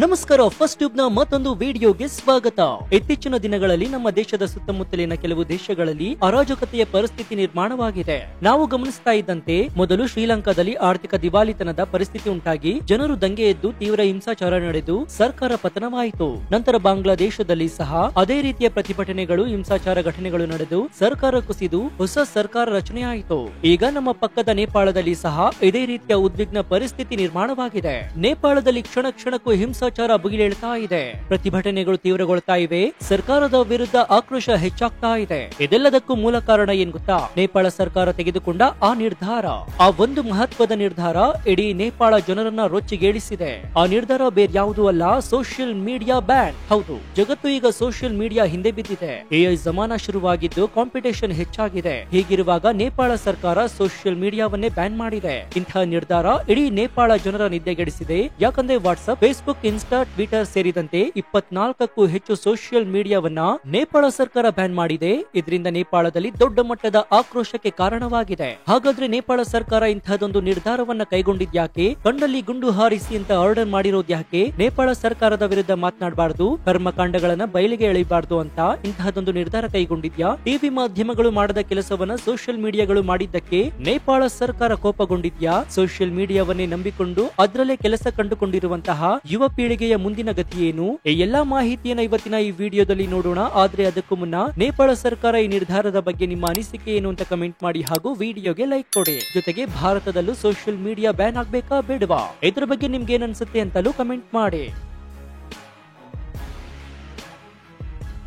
ನಮಸ್ಕಾರ, first tube ನ ಮತ್ತೊಂದು ವಿಡಿಯೋಗೆ ಸ್ವಾಗತ. ಇತ್ತೀಚಿನ ದಿನಗಳಲ್ಲಿ ನಮ್ಮ ದೇಶದ ಸುತ್ತಮುತ್ತಲಿನ ಕೆಲವು ದೇಶಗಳಲ್ಲಿ ಅರಾಜಕತೆಯ ಪರಿಸ್ಥಿತಿ ನಿರ್ಮಾಣವಾಗಿದೆ. ನಾವು ಗಮನಿಸ್ತಾ ಇದ್ದಂತೆ ಮೊದಲು ಶ್ರೀಲಂಕಾದಲ್ಲಿ ಆರ್ಥಿಕ ದಿವಾಳಿತನದ ಪರಿಸ್ಥಿತಿ ಉಂಟಾಗಿ ಜನರು ದಂಗೆ ಎದ್ದು ತೀವ್ರ ಹಿಂಸಾಚಾರ ನಡೆದು ಸರ್ಕಾರ ಪತನವಾಯಿತು. ನಂತರ ಬಾಂಗ್ಲಾದೇಶದಲ್ಲಿ ಸಹ ಅದೇ ರೀತಿಯ ಪ್ರತಿಭಟನೆಗಳು, ಹಿಂಸಾಚಾರ ಘಟನೆಗಳು ನಡೆದು ಸರ್ಕಾರ ಕುಸಿದು ಹೊಸ ಸರ್ಕಾರ ರಚನೆಯಾಯಿತು. ಈಗ ನಮ್ಮ ಪಕ್ಕದ ನೇಪಾಳದಲ್ಲಿ ಸಹ ಇದೇ ರೀತಿಯ ಉದ್ವಿಗ್ನ ಪರಿಸ್ಥಿತಿ ನಿರ್ಮಾಣವಾಗಿದೆ. ನೇಪಾಳದಲ್ಲಿ ಕ್ಷಣ ಕ್ಷಣಕ್ಕೂ ಹಿಂಸಾಚಾರ ಭುಗಿಲೇಳ್ತಾ ಇದೆ. ಪ್ರತಿಭಟನೆಗಳು ತೀವ್ರಗೊಳ್ತಾ ಇವೆ. ಸರ್ಕಾರದ ವಿರುದ್ಧ ಆಕ್ರೋಶ ಹೆಚ್ಚಾಗ್ತಾ ಇದೆ. ಇದೆಲ್ಲದಕ್ಕೂ ಮೂಲ ಕಾರಣ ಏನ್ ಗೊತ್ತಾ? ನೇಪಾಳ ಸರ್ಕಾರ ತೆಗೆದುಕೊಂಡ ಆ ನಿರ್ಧಾರ, ಆ ಒಂದು ಮಹತ್ವದ ನಿರ್ಧಾರ ಇಡೀ ನೇಪಾಳ ಜನರನ್ನ ರೊಚ್ಚಿಗೇಳಿಸಿದೆ. ಆ ನಿರ್ಧಾರ ಬೇರ್ಯಾವುದೂ ಅಲ್ಲ, ಸೋಷಿಯಲ್ ಮೀಡಿಯಾ ಬ್ಯಾನ್. ಹೌದು, ಜಗತ್ತು ಈಗ ಸೋಷಿಯಲ್ ಮೀಡಿಯಾ ಹಿಂದೆ ಬಿದ್ದಿದೆ. ಎಐ ಜಮಾನ ಶುರುವಾಗಿದ್ದು ಕಾಂಪಿಟೇಷನ್ ಹೆಚ್ಚಾಗಿದೆ. ಹೀಗಿರುವಾಗ ನೇಪಾಳ ಸರ್ಕಾರ ಸೋಷಿಯಲ್ ಮೀಡಿಯಾವನ್ನೇ ಬ್ಯಾನ್ ಮಾಡಿದೆ. ಇಂತಹ ನಿರ್ಧಾರ ಇಡೀ ನೇಪಾಳ ಜನರ ನಿದ್ದೆಗೆಡಿಸಿದೆ. ಯಾಕಂದ್ರೆ ವಾಟ್ಸ್ಆಪ್, ಫೇಸ್ಬುಕ್, ಇನ್ಸ್ಟಾ, ಟ್ವಿಟರ್ ಸೇರಿದಂತೆ 24ಕ್ಕೂ ಹೆಚ್ಚು ಸೋಷಿಯಲ್ ಮೀಡಿಯಾವನ್ನ ನೇಪಾಳ ಸರ್ಕಾರ ಬ್ಯಾನ್ ಮಾಡಿದೆ. ಇದರಿಂದ ನೇಪಾಳದಲ್ಲಿ ದೊಡ್ಡ ಮಟ್ಟದ ಆಕ್ರೋಶಕ್ಕೆ ಕಾರಣವಾಗಿದೆ. ಹಾಗಾದ್ರೆ ನೇಪಾಳ ಸರ್ಕಾರ ಇಂತಹದೊಂದು ನಿರ್ಧಾರವನ್ನ ಕೈಗೊಂಡಿದ್ಯಾಕೆ? ಕಣ್ಣಲ್ಲಿ ಗುಂಡು ಹಾರಿಸಿ ಅಂತ ಆರ್ಡರ್ ಮಾಡಿರೋದ್ಯಾಕೆ? ನೇಪಾಳ ಸರ್ಕಾರದ ವಿರುದ್ಧ ಮಾತನಾಡಬಾರದು, ಕರ್ಮಕಾಂಡಗಳನ್ನ ಬಯಲಿಗೆ ಎಳೆಯಬಾರದು ಅಂತ ಇಂತಹದೊಂದು ನಿರ್ಧಾರ ಕೈಗೊಂಡಿದ್ಯಾ? ಟಿವಿ ಮಾಧ್ಯಮಗಳು ಮಾಡದ ಕೆಲಸವನ್ನ ಸೋಷಿಯಲ್ ಮೀಡಿಯಾಗಳು ಮಾಡಿದ್ದಕ್ಕೆ ನೇಪಾಳ ಸರ್ಕಾರ ಕೋಪಗೊಂಡಿದ್ಯಾ? ಸೋಷಿಯಲ್ ಮೀಡಿಯಾವನ್ನೇ ನಂಬಿಕೊಂಡು ಅದರಲ್ಲೇ ಕೆಲಸ ಕಂಡುಕೊಂಡಿರುವಂತಹ ಯುವ ಪೀಳಿಗೆಯ ಮುಂದಿನ ಗತಿ ಏನು? ಈ ಎಲ್ಲಾ ಮಾಹಿತಿಯನ್ನ ಇವತ್ತಿನ ಈ ವಿಡಿಯೋದಲ್ಲಿ ನೋಡೋಣ. ಆದ್ರೆ ಅದಕ್ಕೂ ಮುನ್ನ ನೇಪಾಳ ಸರ್ಕಾರ ಈ ನಿರ್ಧಾರದ ಬಗ್ಗೆ ನಿಮ್ಮ ಅನಿಸಿಕೆ ಏನು ಅಂತ ಕಮೆಂಟ್ ಮಾಡಿ, ಹಾಗೂ ವಿಡಿಯೋಗೆ ಲೈಕ್ ಕೊಡಿ. ಜೊತೆಗೆ ಭಾರತದಲ್ಲೂ ಸೋಷಿಯಲ್ ಮೀಡಿಯಾ ಬ್ಯಾನ್ ಆಗ್ಬೇಕಾ ಬೇಡವಾ, ಇದ್ರ ಬಗ್ಗೆ ನಿಮ್ಗೆ ಏನ್ ಅನ್ಸುತ್ತೆ ಅಂತಲೂ ಕಮೆಂಟ್ ಮಾಡಿ.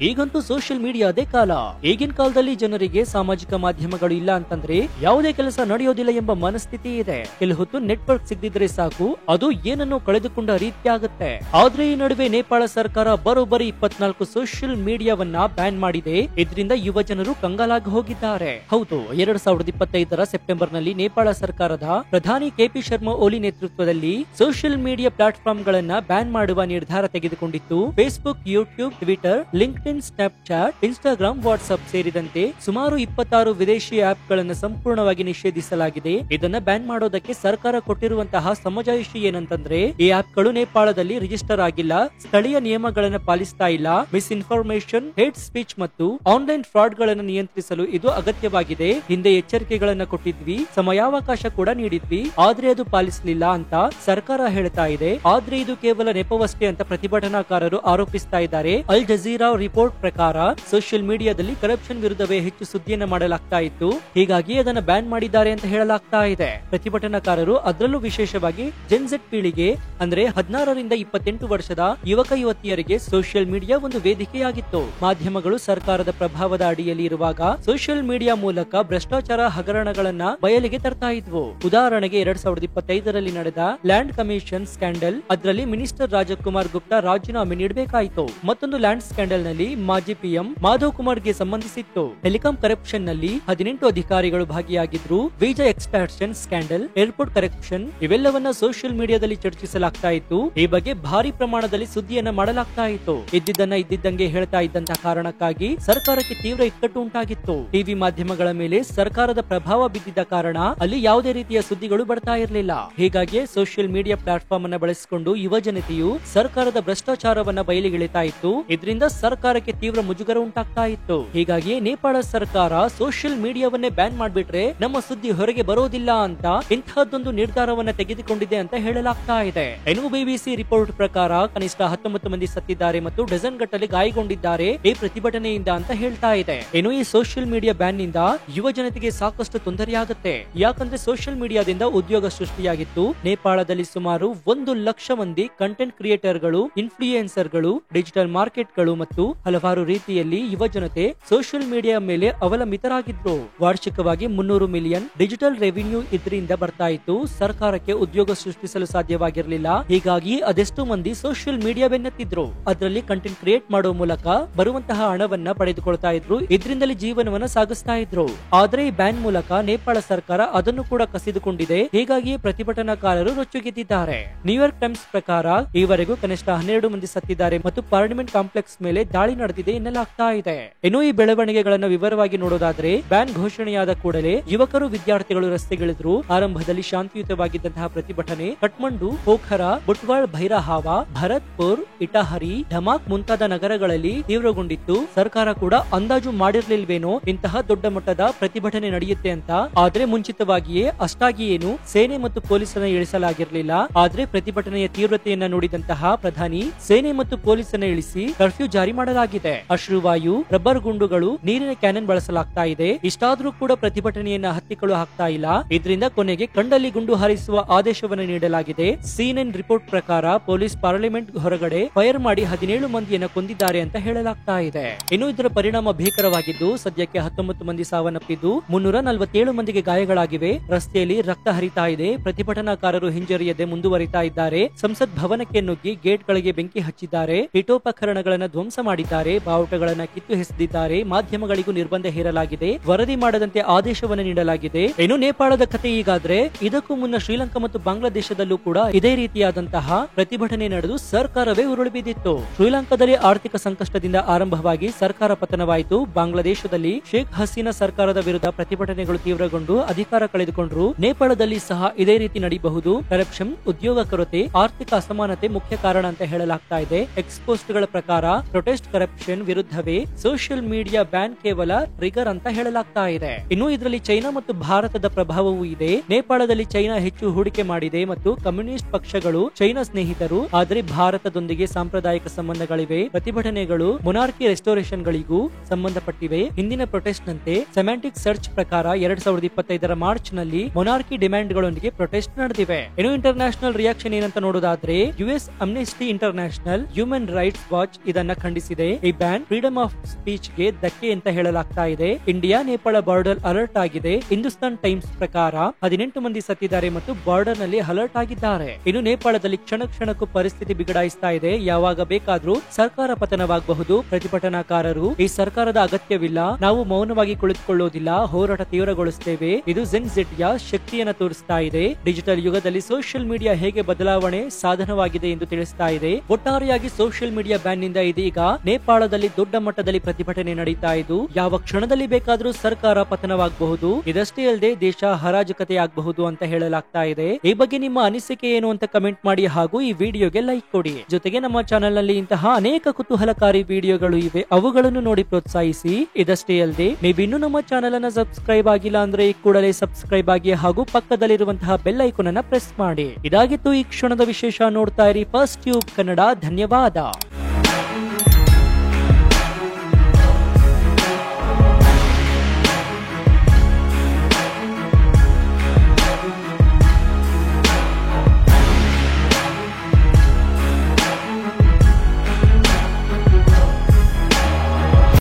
ಈಗಂತೂ ಸೋಷಿಯಲ್ ಮೀಡಿಯಾದೇ ಕಾಲ. ಈಗಿನ ಕಾಲದಲ್ಲಿ ಜನರಿಗೆ ಸಾಮಾಜಿಕ ಮಾಧ್ಯಮಗಳು ಇಲ್ಲ ಅಂತಂದ್ರೆ ಯಾವುದೇ ಕೆಲಸ ನಡೆಯೋದಿಲ್ಲ ಎಂಬ ಮನಸ್ಥಿತಿ ಇದೆ. ಕೆಲ ಹೊತ್ತು ನೆಟ್ವರ್ಕ್ ಸಿಗದಿದ್ರೆ ಸಾಕು, ಅದು ಏನನ್ನು ಕಳೆದುಕೊಂಡ ರೀತಿ ಆಗುತ್ತೆ. ಆದ್ರೆ ಈ ನಡುವೆ ನೇಪಾಳ ಸರ್ಕಾರ ಬರೋಬ್ಬರಿ 24 ಸೋಷಿಯಲ್ ಮೀಡಿಯಾವನ್ನ ಬ್ಯಾನ್ ಮಾಡಿದೆ. ಇದರಿಂದ ಯುವ ಜನರು ಕಂಗಾಲಾಗಿ ಹೋಗಿದ್ದಾರೆ. ಹೌದು, 2025 ಸೆಪ್ಟೆಂಬರ್ ನಲ್ಲಿ ನೇಪಾಳ ಸರ್ಕಾರದ ಪ್ರಧಾನಿ ಕೆಪಿ ಶರ್ಮಾ ಓಲಿ ನೇತೃತ್ವದಲ್ಲಿ ಸೋಷಿಯಲ್ ಮೀಡಿಯಾ ಪ್ಲಾಟ್ಫಾರ್ಮ್ ಗಳನ್ನ ಬ್ಯಾನ್ ಮಾಡುವ ನಿರ್ಧಾರ ತೆಗೆದುಕೊಂಡಿತ್ತು. Facebook, YouTube, Twitter, LinkedIn, Snapchat, Instagram, WhatsApp ಸೇರಿದಂತೆ ಸುಮಾರು 26 ವಿದೇಶಿ ಆಪ್ ಗಳನ್ನು ಸಂಪೂರ್ಣವಾಗಿ ನಿಷೇಧಿಸಲಾಗಿದೆ. ಇದನ್ನ ಬ್ಯಾನ್ ಮಾಡೋದಕ್ಕೆ ಸರ್ಕಾರ ಕೊಟ್ಟಿರುವಂತಹ ಸಮಜಾಯಿಷಿ ಏನಂತಂದ್ರೆ, ಈ ಆಪ್ ಗಳು ನೇಪಾಳದಲ್ಲಿ ರಿಜಿಸ್ಟರ್ ಆಗಿಲ್ಲ, ಸ್ಥಳೀಯ ನಿಯಮಗಳನ್ನು ಪಾಲಿಸ್ತಾ ಇಲ್ಲ, ಮಿಸ್ಇನ್ಫಾರ್ಮೇಶನ್, ಹೇಟ್ ಸ್ಪೀಚ್ ಮತ್ತು ಆನ್ಲೈನ್ ಫ್ರಾಡ್ ಗಳನ್ನು ನಿಯಂತ್ರಿಸಲು ಇದು ಅಗತ್ಯವಾಗಿದೆ. ಹಿಂದೆ ಎಚ್ಚರಿಕೆಗಳನ್ನ ಕೊಟ್ಟಿದ್ವಿ, ಸಮಯಾವಕಾಶ ಕೂಡ ನೀಡಿದ್ವಿ, ಆದ್ರೆ ಅದು ಪಾಲಿಸಲಿಲ್ಲ ಅಂತ ಸರ್ಕಾರ ಹೇಳ್ತಾ ಇದೆ. ಆದ್ರೆ ಇದು ಕೇವಲ ನೆಪವಷ್ಟೇ ಅಂತ ಪ್ರತಿಭಟನಾಕಾರರು ಆರೋಪಿಸ್ತಾ ಇದ್ದಾರೆ. ಅಲ್ ಜಜೀರಾ ರಿಪೋರ್ಟ್ ಪ್ರಕಾರ ಸೋಷಿಯಲ್ ಮೀಡಿಯಾದಲ್ಲಿ ಕರಪ್ಷನ್ ವಿರುದ್ಧವೇ ಹೆಚ್ಚು ಸುದ್ದಿಯನ್ನ ಮಾಡಲಾಗ್ತಾ ಇತ್ತು. ಹೀಗಾಗಿ ಅದನ್ನ ಬ್ಯಾನ್ ಮಾಡಿದ್ದಾರೆ ಅಂತ ಹೇಳಲಾಗ್ತಾ ಇದೆ. ಪ್ರತಿಭಟನಾಕಾರರು, ಅದರಲ್ಲೂ ವಿಶೇಷವಾಗಿ ಜೆನ್ಝೆಡ್ ಪೀಳಿಗೆ ಅಂದ್ರೆ 16 ರಿಂದ 28 ವರ್ಷದ ಯುವಕ ಯುವತಿಯರಿಗೆ ಸೋಷಿಯಲ್ ಮೀಡಿಯಾ ಒಂದು ವೇದಿಕೆಯಾಗಿತ್ತು. ಮಾಧ್ಯಮಗಳು ಸರ್ಕಾರದ ಪ್ರಭಾವದ ಅಡಿಯಲ್ಲಿ ಇರುವಾಗ ಸೋಷಿಯಲ್ ಮೀಡಿಯಾ ಮೂಲಕ ಭ್ರಷ್ಟಾಚಾರ ಹಗರಣಗಳನ್ನ ಬಯಲಿಗೆ ತರ್ತಾ ಇದ್ವು. ಉದಾಹರಣೆಗೆ 2025 ನಡೆದ ಲ್ಯಾಂಡ್ ಕಮಿಷನ್ ಸ್ಕ್ಯಾಂಡಲ್, ಅದರಲ್ಲಿ ಮಿನಿಸ್ಟರ್ ರಾಜಕುಮಾರ್ ಗುಪ್ತಾ ರಾಜೀನಾಮೆ ನೀಡಬೇಕಾಯಿತು. ಮತ್ತೊಂದು ಲ್ಯಾಂಡ್ ಸ್ಕ್ಯಾಂಡಲ್ ನಲ್ಲಿ ಮಾಜಿ ಪಿಎಂ ಮಾಧವ್ ಕುಮಾರ್ ಗೆ ಸಂಬಂಧಿಸಿತ್ತು. ಟೆಲಿಕಾಂ ಕರಪ್ಷನ್ ನಲ್ಲಿ 18 ಅಧಿಕಾರಿಗಳು ಭಾಗಿಯಾಗಿದ್ರು. Visa extraction scandal, airport corruption, ಇವೆಲ್ಲವನ್ನ ಸೋಷಿಯಲ್ ಮೀಡಿಯಾದಲ್ಲಿ ಚರ್ಚಿಸಲಾಗ್ತಾ ಇತ್ತು. ಈ ಬಗ್ಗೆ ಭಾರಿ ಪ್ರಮಾಣದಲ್ಲಿ ಸುದ್ದಿಯನ್ನ ಮಾಡಲಾಗ್ತಾ ಇತ್ತು. ಇದ್ದಿದ್ದನ್ನ ಇದ್ದಿದ್ದಂಗೆ ಹೇಳ್ತಾ ಇದ್ದಂತಹ ಕಾರಣಕ್ಕಾಗಿ ಸರ್ಕಾರಕ್ಕೆ ತೀವ್ರ ಇಕ್ಕಟ್ಟು ಉಂಟಾಗಿತ್ತು. ಟಿವಿ ಮಾಧ್ಯಮಗಳ ಮೇಲೆ ಸರ್ಕಾರದ ಪ್ರಭಾವ ಬಿದ್ದಿದ್ದ ಕಾರಣ ಅಲ್ಲಿ ಯಾವುದೇ ರೀತಿಯ ಸುದ್ದಿಗಳು ಬರ್ತಾ ಇರಲಿಲ್ಲ. ಹೀಗಾಗಿ ಸೋಷಿಯಲ್ ಮೀಡಿಯಾ ಪ್ಲಾಟ್ಫಾರ್ಮ್ ಅನ್ನ ಬಳಸಿಕೊಂಡು ಯುವ ಜನತೆಯು ಸರ್ಕಾರದ ಭ್ರಷ್ಟಾಚಾರವನ್ನ ಬಯಲಿಗೆಳಿತಾ ಇತ್ತು. ಇದರಿಂದ ಸರ್ಕಾರಕ್ಕೆ ತೀವ್ರ ಮುಜುಗರ ಉಂಟಾಗ್ತಾ ಇತ್ತು. ಹೀಗಾಗಿ ನೇಪಾಳ ಸರ್ಕಾರ ಸೋಷಿಯಲ್ ಮೀಡಿಯಾವನ್ನೇ ಬ್ಯಾನ್ ಮಾಡ್ಬಿಟ್ರೆ ನಮ್ಮ ಸುದ್ದಿ ಹೊರಗೆ ಬರೋದಿಲ್ಲ ಅಂತ ಇಂತಹದ್ದೊಂದು ನಿರ್ಧಾರವನ್ನ ತೆಗೆದುಕೊಂಡಿದೆ ಅಂತ ಹೇಳಲಾಗ್ತಾ ಇದೆ. ಎನ್ಒಬಿಬಿಸಿ ರಿಪೋರ್ಟ್ ಪ್ರಕಾರ ಕನಿಷ್ಠ 19 ಮಂದಿ ಸತ್ತಿದ್ದಾರೆ ಮತ್ತು ಡಜನ್ ಗಟ್ಟಲೆ ಗಾಯಗೊಂಡಿದ್ದಾರೆ ಈ ಪ್ರತಿಭಟನೆಯಿಂದ ಅಂತ ಹೇಳ್ತಾ ಇದೆ. ಇನ್ನು ಈ ಸೋಷಿಯಲ್ ಮೀಡಿಯಾ ಬ್ಯಾನ್ ನಿಂದ ಯುವ ಜನತೆಗೆ ಸಾಕಷ್ಟು ತೊಂದರೆಯಾಗುತ್ತೆ. ಯಾಕಂದ್ರೆ ಸೋಷಿಯಲ್ ಮೀಡಿಯಾದಿಂದ ಉದ್ಯೋಗ ಸೃಷ್ಟಿಯಾಗಿತ್ತು. ನೇಪಾಳದಲ್ಲಿ ಸುಮಾರು 1 ಲಕ್ಷ ಮಂದಿ ಕಂಟೆಂಟ್ ಕ್ರಿಯೇಟರ್ ಗಳು, ಇನ್ಫ್ಲೂಯೆನ್ಸರ್ ಗಳು, ಡಿಜಿಟಲ್ ಮಾರ್ಕೆಟ್ ಗಳು ಮತ್ತು ಹಲವಾರು ರೀತಿಯಲ್ಲಿ ಯುವ ಜನತೆ ಸೋಷಿಯಲ್ ಮೀಡಿಯಾ ಮೇಲೆ ಅವಲಂಬಿತರಾಗಿದ್ರು. ವಾರ್ಷಿಕವಾಗಿ 300 ಮಿಲಿಯನ್ ಡಿಜಿಟಲ್ ರೆವಿನ್ಯೂ ಇದರಿಂದ ಬರ್ತಾ ಇತ್ತು. ಸರ್ಕಾರಕ್ಕೆ ಉದ್ಯೋಗ ಸೃಷ್ಟಿಸಲು ಸಾಧ್ಯವಾಗಿರಲಿಲ್ಲ. ಹೀಗಾಗಿ ಅದೆಷ್ಟು ಮಂದಿ ಸೋಷಿಯಲ್ ಮೀಡಿಯಾ ಬೆನ್ನತ್ತಿದ್ರು. ಅದರಲ್ಲಿ ಕಂಟೆಂಟ್ ಕ್ರಿಯೇಟ್ ಮಾಡೋ ಮೂಲಕ ಬರುವಂತಹ ಹಣವನ್ನ ಪಡೆದುಕೊಳ್ತಾ ಇದ್ರು. ಇದರಿಂದಲೇ ಜೀವನವನ್ನ ಸಾಗಿಸ್ತಾ ಇದ್ರು. ಆದ್ರೆ ಈ ಬ್ಯಾನ್ ಮೂಲಕ ನೇಪಾಳ ಸರ್ಕಾರ ಅದನ್ನು ಕೂಡ ಕಸಿದುಕೊಂಡಿದೆ. ಹೀಗಾಗಿ ಪ್ರತಿಭಟನಾಕಾರರು ರೊಚ್ಚುಗೆದ್ದಿದ್ದಾರೆ. ನ್ಯೂಯಾರ್ಕ್ ಟೈಮ್ಸ್ ಪ್ರಕಾರ ಈವರೆಗೂ ಕನಿಷ್ಠ 12 ಮಂದಿ ಸತ್ತಿದ್ದಾರೆ ಮತ್ತು ಪಾರ್ಲಿಮೆಂಟ್ ಕಾಂಪ್ಲೆಕ್ಸ್ ಮೇಲೆ ದಾಳಿ ನಡೆದಿದೆ ಎನ್ನಲಾಗ್ತಾ ಇದೆ. ಇನ್ನು ಈ ಬೆಳವಣಿಗೆಗಳನ್ನು ವಿವರವಾಗಿ ನೋಡೋದಾದ್ರೆ ಬ್ಯಾನ್ ಘೋಷಣೆಯಾದ ಕೂಡಲೇ ಯುವಕರು ವಿದ್ಯಾರ್ಥಿಗಳು ರಸ್ತೆಗಿಳಿದ್ರು. ಆರಂಭದಲ್ಲಿ ಶಾಂತಿಯುತವಾಗಿದ್ದಂತಹ ಪ್ರತಿಭಟನೆ ಕಠ್ಮಂಡು, ಪೋಖರಾ, ಬುಟ್ವಾಳ್, ಭೈರಹಾವ, ಭರತ್ಪುರ್, ಇಟಾಹರಿ, ಧಮಾಕ್ ಮುಂತಾದ ನಗರಗಳಲ್ಲಿ ತೀವ್ರಗೊಂಡಿತ್ತು. ಸರ್ಕಾರ ಕೂಡ ಅಂದಾಜು ಮಾಡಿರ್ಲಿಲ್ವೇನೋ ಇಂತಹ ದೊಡ್ಡ ಮಟ್ಟದ ಪ್ರತಿಭಟನೆ ನಡೆಯುತ್ತೆ ಅಂತ. ಆದ್ರೆ ಮುಂಚಿತವಾಗಿಯೇ ಅಷ್ಟಾಗಿ ಏನು ಸೇನೆ ಮತ್ತು ಪೊಲೀಸರನ್ನ ಇಳಿಸಲಾಗಿರ್ಲಿಲ್ಲ. ಆದ್ರೆ ಪ್ರತಿಭಟನೆಯ ತೀವ್ರತೆಯನ್ನ ನೋಡಿದಂತಹ ಪ್ರಧಾನಿ ಸೇನೆ ಮತ್ತು ಪೊಲೀಸರನ್ನ ಇಳಿಸಿ ಕರ್ಫ್ಯೂ ಜಾರಿ ಮಾಡಲಾಗಿದೆ. ಅಶ್ರುವಾಯು, ರಬ್ಬರ್ ಗುಂಡುಗಳು, ನೀರಿನ ಕ್ಯಾನನ್ ಬಳಸಲಾಗ್ತಾ ಇದೆ. ಇಷ್ಟಾದ್ರೂ ಕೂಡ ಪ್ರತಿಭಟನೆಯನ್ನ ಹತ್ತಿಕ್ಕಲು ಆಗ್ತಾ ಇಲ್ಲ. ಇದರಿಂದ ಕೊನೆಗೆ ಕಂಡಲ್ಲಿ ಗುಂಡು ಹಾರಿಸುವ ಆದೇಶವನ್ನು ನೀಡಲಾಗಿದೆ. CNN ರಿಪೋರ್ಟ್ ಪ್ರಕಾರ ಪೊಲೀಸ್ ಪಾರ್ಲಿಮೆಂಟ್ ಹೊರಗಡೆ ಫೈರ್ ಮಾಡಿ 17 ಮಂದಿಯನ್ನ ಕೊಂದಿದ್ದಾರೆ ಅಂತ ಹೇಳಲಾಗ್ತಾ ಇದೆ. ಇನ್ನು ಇದರ ಪರಿಣಾಮ ಭೀಕರವಾಗಿದ್ದು ಸದ್ಯಕ್ಕೆ 19 ಮಂದಿ ಸಾವನ್ನಪ್ಪಿದ್ದು 347 ಮಂದಿಗೆ ಗಾಯಗಳಾಗಿವೆ. ರಸ್ತೆಯಲ್ಲಿ ರಕ್ತ ಹರಿತಾ ಇದೆ. ಪ್ರತಿಭಟನಾಕಾರರು ಹಿಂಜರಿಯದೆ ಮುಂದುವರಿತಾ ಇದ್ದಾರೆ. ಸಂಸತ್ ಭವನಕ್ಕೆ ನುಗ್ಗಿ ಗೇಟ್ ಗಳಿಗೆ ಬೆಂಕಿ ಹಚ್ಚಿದ್ದಾರೆ. ಪೀಠೋಪಕರಣಗಳನ್ನು ಧ್ವಂಸ ಮಾಡಿದ್ದಾರೆ. ಬಾವುಟಗಳನ್ನ ಕಿತ್ತು ಎಸೆದಿದ್ದಾರೆ. ಮಾಧ್ಯಮಗಳಿಗೂ ನಿರ್ಬಂಧ ಹೇರಲಾಗಿದೆ. ವರದಿ ಮಾಡದಂತೆ ಆದೇಶವನ್ನು ನೀಡಲಾಗಿದೆ. ಇನ್ನು ನೇಪಾಳದ ಕಥೆ ಈಗಾದ್ರೆ ಇದಕ್ಕೂ ಮುನ್ನ ಶ್ರೀಲಂಕಾ ಮತ್ತು ಬಾಂಗ್ಲಾದೇಶದಲ್ಲೂ ಕೂಡ ಇದೇ ರೀತಿಯಾದಂತಹ ಪ್ರತಿಭಟನೆ ನಡೆದು ಸರ್ಕಾರವೇ ಉರುಳಿ ಬಿದ್ದಿತ್ತು. ಶ್ರೀಲಂಕಾದಲ್ಲಿ ಆರ್ಥಿಕ ಸಂಕಷ್ಟದಿಂದ ಆರಂಭವಾಗಿ ಸರ್ಕಾರ ಪತನವಾಯಿತು. ಬಾಂಗ್ಲಾದೇಶದಲ್ಲಿ ಶೇಖ್ ಹಸೀನಾ ಸರ್ಕಾರದ ವಿರುದ್ಧ ಪ್ರತಿಭಟನೆಗಳು ತೀವ್ರಗೊಂಡು ಅಧಿಕಾರ ಕಳೆದುಕೊಂಡ್ರು. ನೇಪಾಳದಲ್ಲಿ ಸಹ ಇದೇ ರೀತಿ ನಡೀಬಹುದು. ಕರಪ್ಷನ್, ಉದ್ಯೋಗ ಕೊರತೆ, ಆರ್ಥಿಕ ಅಸಮಾನತೆ ಮುಖ್ಯ ಕಾರಣ ಅಂತ ಹೇಳಲಾಗ್ತಾ ಇದೆ. ಎಕ್ಸ್ಪೋಸ್ಟ್ ಗಳ ಪ್ರಕಾರ ಪ್ರೊಟೆಸ್ಟ್ ಕರಪ್ಷನ್ ವಿರುದ್ಧವೇ ಸೋಷಿಯಲ್ ಮೀಡಿಯಾ ಬ್ಯಾನ್ ಕೇವಲ ಟ್ರಿಗರ್ ಅಂತ ಹೇಳಲಾಗ್ತಾ ಇದೆ. ಇನ್ನು ಇದರಲ್ಲಿ ಚೈನಾ ಮತ್ತು ಭಾರತದ ಪ್ರಭಾವವೂ ಇದೆ. ನೇಪಾಳದಲ್ಲಿ ಚೈನಾ ಹೆಚ್ಚು ಹೂಡಿಕೆ ಮಾಡಿದೆ ಮತ್ತು ಕಮ್ಯುನಿಸ್ಟ್ ಪಕ್ಷಗಳು ಚೈನಾ ಸ್ನೇಹಿತರು. ಆದರೆ ಭಾರತದೊಂದಿಗೆ ಸಾಂಪ್ರದಾಯಿಕ ಸಂಬಂಧಗಳಿವೆ. ಪ್ರತಿಭಟನೆಗಳು ಮೊನಾರ್ಕಿ ರೆಸ್ಟೋರೇಷನ್ ಗಳಿಗೂ ಸಂಬಂಧಪಟ್ಟಿವೆ. ಹಿಂದಿನ ಪ್ರೊಟೆಸ್ಟ್ ನಂತೆ ಸೆಮ್ಯಾಂಟಿಕ್ ಸರ್ಚ್ ಪ್ರಕಾರ 2025 ಮಾರ್ಚ್ ನಲ್ಲಿ ಮೊನಾರ್ಕಿ ಡಿಮ್ಯಾಂಡ್ ಗಳೊಂದಿಗೆ ಪ್ರೊಟೆಸ್ಟ್ ನಡೆದಿವೆ. ಇನ್ನು ಇಂಟರ್ನ್ಯಾಷನಲ್ ರಿಯಾಕ್ಷನ್ ಏನಂತ ನೋಡೋದಾದ್ರೆ US Amnesty international, human rights watch ಇದನ್ನ ಖಂಡಿಸಿದೆ. ಈ ಬ್ಯಾನ್ ಫ್ರೀಡಮ್ ಆಫ್ ಸ್ಪೀಚ್ ಗೆ ಧಕ್ಕೆ ಅಂತ ಹೇಳಲಾಗ್ತಾ ಇದೆ. ಇಂಡಿಯಾ ನೇಪಾಳ ಬಾರ್ಡರ್ ಅಲರ್ಟ್ ಆಗಿದೆ. ಹಿಂದೂಸ್ತಾನ್ ಟೈಮ್ಸ್ ಪ್ರಕಾರ 18 ಮಂದಿ ಸತ್ತಿದ್ದಾರೆ ಮತ್ತು ಬಾರ್ಡರ್ ನಲ್ಲಿ ಅಲರ್ಟ್ ಆಗಿದ್ದಾರೆ. ಇನ್ನು ನೇಪಾಳದಲ್ಲಿ ಕ್ಷಣ ಕ್ಷಣಕ್ಕೂ ಪರಿಸ್ಥಿತಿ ಬಿಗಡಾಯಿಸ್ತಾ ಇದೆ. ಯಾವಾಗ ಬೇಕಾದ್ರೂ ಸರ್ಕಾರ ಪತನವಾಗಬಹುದು. ಪ್ರತಿಭಟನಾಕಾರರು ಈ ಸರ್ಕಾರದ ಅಗತ್ಯವಿಲ್ಲ, ನಾವು ಮೌನವಾಗಿ ಕುಳಿತುಕೊಳ್ಳೋದಿಲ್ಲ, ಹೋರಾಟ ತೀವ್ರಗೊಳಿಸುತ್ತೇವೆ. ಇದು ಜೆನ್ ಝೆಡ್ ಯ ಶಕ್ತಿಯನ್ನ ತೋರಿಸ್ತಾ ಇದೆ. ಡಿಜಿಟಲ್ ಯುಗದಲ್ಲಿ ಸೋಷಿಯಲ್ ಮೀಡಿಯಾ ಹೇಗೆ ಬದಲಾವಣೆ ಸಾಧನವಾಗಿದೆ ಎಂದು ತಿಳಿಸ್ತಾ ಇದೆ. ಒಟ್ಟಾರೆಯಾಗಿ ಸೋಷಿಯಲ್ ಮೀಡಿಯಾ ಬ್ಯಾನ್ ನಿಂದ ಇದೀಗ ನೇಪಾಳದಲ್ಲಿ ದೊಡ್ಡ ಮಟ್ಟದಲ್ಲಿ ಪ್ರತಿಭಟನೆ ನಡೀತಾ ಇದ್ದು ಯಾವ ಕ್ಷಣದಲ್ಲಿ ಬೇಕಾದ್ರೂ ಸರ್ಕಾರ ಪತನವಾಗಬಹುದು. ಇದಷ್ಟೇ ಅಲ್ಲದೆ ದೇಶ ಹರಾಜಕತೆ ಆಗಬಹುದು ಅಂತ ಹೇಳಲಾಗ್ತಾ ಇದೆ. ಈ ಬಗ್ಗೆ ನಿಮ್ಮ ಅನಿಸಿಕೆ ಏನು ಅಂತ ಕಮೆಂಟ್ ಮಾಡಿ ಹಾಗೂ ಈ ವಿಡಿಯೋಗೆ ಲೈಕ್ ಕೊಡಿ. ಜೊತೆಗೆ ನಮ್ಮ ಚಾನೆಲ್ ನಲ್ಲಿ ಇಂತಹ ಅನೇಕ ಕುತೂಹಲಕಾರಿ ವಿಡಿಯೋಗಳು ಇವೆ, ಅವುಗಳನ್ನು ನೋಡಿ ಪ್ರೋತ್ಸಾಹಿಸಿ. ಇದಷ್ಟೇ ಅಲ್ಲದೆ ನೀವಿನ್ನೂ ನಮ್ಮ ಚಾನೆಲ್ ಅನ್ನ ಸಬ್ಸ್ಕ್ರೈಬ್ ಆಗಿಲ್ಲ ಅಂದ್ರೆ ಈ ಕೂಡಲೇ ಸಬ್ಸ್ಕ್ರೈಬ್ ಆಗಿ ಹಾಗೂ ಪಕ್ಕದಲ್ಲಿರುವಂತಹ ಬೆಲ್ ಐಕಾನ್ ಅನ್ನ ಪ್ರೆಸ್ ಮಾಡಿ. ಇದಾಗಿತ್ತು ಈ ಕ್ಷಣದ ವಿಶೇಷ. ನೋಡ್ತಾ ಇರಿ ಫಸ್ಟ್ ಟ್ಯೂಬ್ ಕನ್ನಡ. ಧನ್ಯವಾದ.